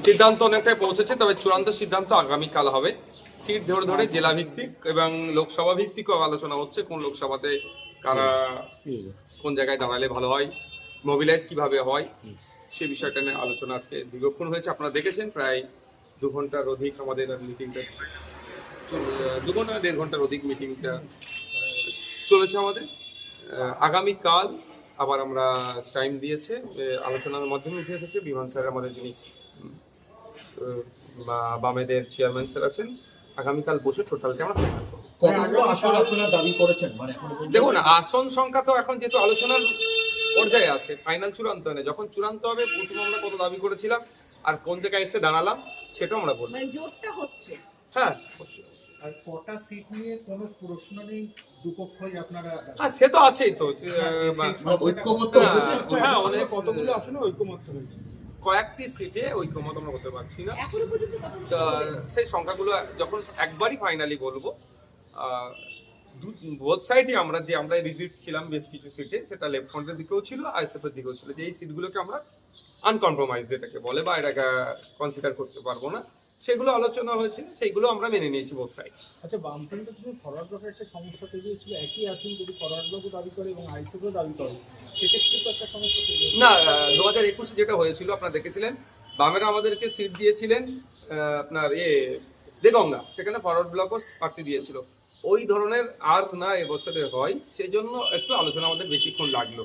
সিদ্ধান্ত অনেকটাই পৌঁছেছে, তবে চূড়ান্ত সিদ্ধান্ত আগামীকাল হবে। সিট ধরে ধরে জেলা ভিত্তিক এবং লোকসভা ভিত্তিকও আলোচনা হচ্ছে, কোন লোকসভাতে কারা কোন জায়গায় দাঁড়ালে ভালো হয়, মোবিলাইজ কিভাবে হয়, সে বিষয়টা নিয়ে আলোচনা আজকে দীর্ঘক্ষণ হয়েছে। আপনারা দেখেছেন প্রায় 2 ঘন্টার অধিক আমাদের মিটিংটা, 2 ঘন্টা 1.5 ঘন্টার অধিক মিটিংটা চলেছে আমাদের। আগামীকাল আবার আমরা টাইম দিয়েছে, আলোচনার মাধ্যমে উঠে এসেছে বিমান স্যার আমাদের যিনি বামেদের চেয়ারম্যান স্যার আছেন, আগামীকাল বসে টোটালটা আমরা ফাইনাল করব। কতগুলো আসন আপনারা দাবি করেছেন? মানে দেখুন, আসন সংখ্যা তো এখন যেহেতু আলোচনার পর্যায়ে আছে, ফাইনাল চূড়ান্ত হয় না। যখন চূড়ান্ত হবে প্রথম আমরা কত দাবি করেছিলাম আর কোন জায়গায় এসে দাঁড়ালাম সেটাও আমরা বলবো। মানে জোরটা হচ্ছে। হ্যাঁ, আর কটা সিট নিয়ে কোনো প্রশ্ন নেই, দুপক্ষই আপনারা হ্যাঁ সে তো আছেই তো। ঐক্যমত্য হ্যাঁ, আমাদের কতগুলো আসনে ঐক্যমত্য হয়েছে? কয়েকটি সিটে ঐক্যমত আমরা করতে পারছি না। এখনো পর্যন্ত তা সেই সংখ্যাগুলো যখন একবারই ফাইনালি বলবো, বোথ সাইডে আমরা রিজিট ছিলাম বেশ কিছু সিটে, সেটা লেফট ফ্রন্টের দিকেও ছিল, আইএসএফ এর দিকেও ছিল, যে এই সিটগুলোকে আমরা আনকম্প্রোমাইজ যেটাকে বলে বা এটাকে কনসিডার করতে পারবো না, সেগুলো আলোচনা হয়েছে, সেইগুলো আমরা মেনে নিয়েছি বোথ সাইড। আচ্ছা, বামফ্রন্টের জন্য ফরওয়ার্ড ব্লকের একটা সমস্যা তৈরি হচ্ছিল, একই আসন যদি ফরওয়ার্ড ব্লকও দাবি করে এবং আইএসএফও দাবি করে, সেক্ষেত্রে তো একটা সমস্যা তৈরি হচ্ছে। না, 2021 যেটা হয়েছিল আপনারা দেখেছিলেন, বামেরা আমাদেরকে সিট দিয়েছিলেন আপনার দেগঙ্গা, সেখানে ফরওয়ার্ড ব্লকও প্রার্থী দিয়েছিল। ওই ধরনের আর না এবছরে হয়, সেই জন্য একটু আলোচনা আমাদের বেশিক্ষণ লাগলো।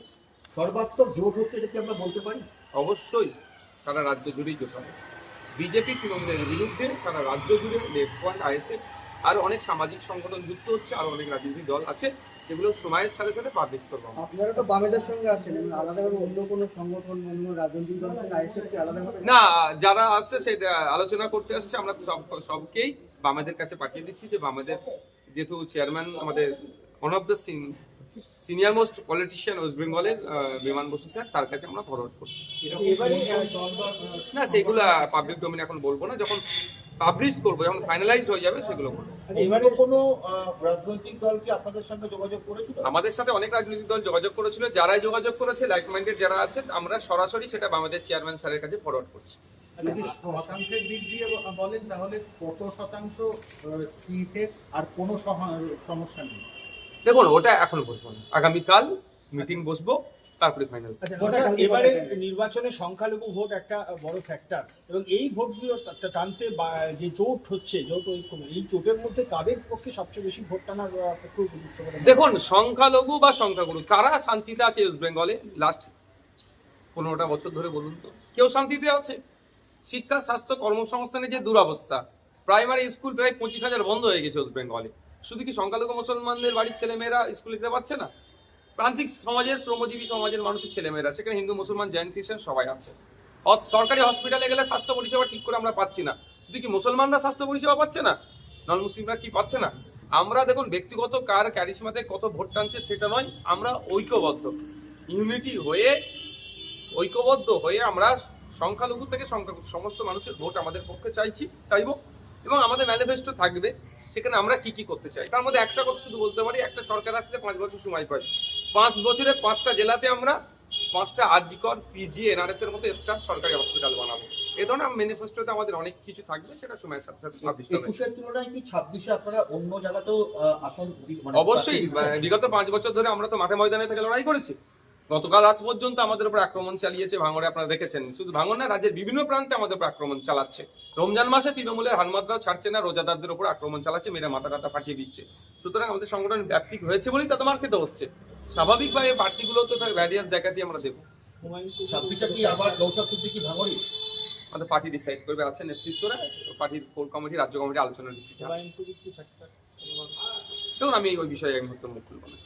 সর্বাত্মক জোট হচ্ছে, এটা কি আমরা বলতে পারি? অবশ্যই সারা রাজ্য জুড়েই জোট হবে। বিজেপি তৃণমূলের বিরুদ্ধে সারা রাজ্য জুড়ে লেফট ফ্রন্ট, আইএসএফ, আরো অনেক সামাজিক সংগঠন যুক্ত হচ্ছে, আরো অনেক রাজনৈতিক দল আছে, যেগুলো সময়ের সাথে সাথে পাবলিশ করবো। আপনারা তো বামেদের সঙ্গে আছেন, আলাদাভাবে অন্য কোনো সংগঠন, অন্য রাজনৈতিক দলের সঙ্গে আইএসএফ কি আলাদাভাবে? না, যারা আসছে সেটা আলোচনা করতে আসছে, আমরা সবকেই বামেদের কাছে পাঠিয়ে দিচ্ছি, যে বামেদের যেহেতু চেয়ারম্যান আমাদের one of the senior most politician West বেঙ্গলের বিমান বসু স্যার, তার কাছে আমরা ফরওয়ার্ড করছি। এবারে না, সেইগুলো পাবলিক ডোমেন এখন বলবো না, যখন পাবলিশ করবো, যখন ফাইনালাইজড হয়ে যাবে সেগুলো বলবো। এবারে কোনো রাজনৈতিক দল কি আপনাদের সঙ্গে যোগাযোগ করেছিল? আমাদের সাথে অনেক রাজনৈতিক দল যোগাযোগ করেছিল, যারাই যোগাযোগ করেছে লাইক মাইন্ডেড যারা আছে, আমরা সরাসরি সেটা আমাদের চেয়ারম্যান স্যারের কাছে ফরওয়ার্ড করছি। যদি শতাংশের দিক দিয়ে বলেন তাহলে কত শতাংশ সিটের আর কোনো সমস্যা নেই? দেখুন, ওটা এখনো বলবো না, আগামীকাল মিটিং বসবো, তারপরে ফাইনাল। আচ্ছা, এবারে নির্বাচনে সংখ্যালঘু ভোট একটা বড় ফ্যাক্টর, এবং এই ভোটগুলো টানতে যে জোট হচ্ছে, জোট ঐক্য, এই জোটের মধ্যে কাদের পক্ষে সবচেয়ে বেশি ভোট টানার পক্ষে উপযুক্ত বলে? দেখুন, সংখ্যালঘু বা সংখ্যাগুরু কারা শান্তিতে আছে ওয়েস্ট বেঙ্গলে লাস্ট 15টা বছর ধরে বলুন তো? কেউ শান্তিতে আছে? শিক্ষা, স্বাস্থ্য, কর্মসংস্থানের যে দুরবস্থা, প্রাইমারি স্কুল প্রায় 25,000 বন্ধ হয়ে গেছে ওয়েস্ট বেঙ্গলে। শুধু কি সংখ্যালঘু মুসলমানদের বাড়ির ছেলেমেয়েরা স্কুলে যেতে পারছে না? প্রান্তিক সমাজের, শ্রমজীবী সমাজের মানুষের ছেলেমেয়েরা, সেখানে হিন্দু, মুসলমান, জৈন, খ্রিস্টান সবাই আছে। সরকারি হসপিটালে গেলে স্বাস্থ্য পরিষেবা ঠিক করে আমরা পাচ্ছি না। শুধু কি মুসলমানরা স্বাস্থ্য পরিষেবা পাচ্ছে না, নন মুসলিমরা কি পাচ্ছে না? আমরা দেখুন, ব্যক্তিগত কার ক্যারিশমাতে কত ভোট টানছে সেটা নয়, আমরা ঐক্যবদ্ধ, ইউনিটি হয়ে, ঐক্যবদ্ধ হয়ে আমরা সংখ্যালঘু থেকে সমস্ত মানুষের ভোট আমাদের পক্ষে চাইবো, এবং আমাদের ম্যানিফেস্টো থাকবে সেখানে আমরা কি কি করতে চাই। তার মধ্যে একটা কথা শুধু বলতে পারি, একটা সরকার আসলে 5 বছর সময় পাই, 5 বছরে 5টা জেলাতে আমরা 5টা আরজিকর, পিজি, এনআরএস এর মতো স্টার সরকারি হসপিটাল বানাবো। এই ধরনের ম্যানিফেস্টোতে আমাদের অনেক কিছু থাকবে, সেটা সময়ের সাথে সাথে পাবলিশ হবে। 21-এর তুলনায় কি 26-এ আপনারা অন্য জায়গাতেও আসন অবশ্যই, বিগত 5 বছর ধরে আমরা তো মাঠে ময়দানে থেকে লড়াই করেছি। গতকাল রাত পর্যন্ত আমাদের উপর আক্রমণ চালিয়েছে ভাঙড়ে, আপনারা দেখেছেন। শুধু ভাঙড় না, রাজ্যের বিভিন্ন প্রান্তে আমাদের উপর আক্রমণ চালাচ্ছে। রমজান মাসে তৃণমূলের হানমাত্রাও ছাড়ছে না, রোজাদারদের উপর আক্রমণ চালাচ্ছে, মেরে মাথা টাথা ফাটিয়ে দিচ্ছে। সুতরাং আমাদের সংগঠন ব্যাপ্তিক হয়েছে বলেই তাতে মার খেতে হচ্ছে। স্বাভাবিকভাবে প্রার্থীগুলো তো ভ্যারিয়াস জায়গাতেই আমরা দেবো। 26-এ কি আবার নৌসাদ সিদ্দিকী ভাঙড়ি? আমাদের পার্টি ডিসাইড করবে, আছে নেতৃত্বরা, পার্টির কোর কমিটি, রাজ্য কমিটি আলোচনার ভিত্তিতে। দেখুন, আমি ওই বিষয়ে এই মুহূর্তে মুখ খুলব না।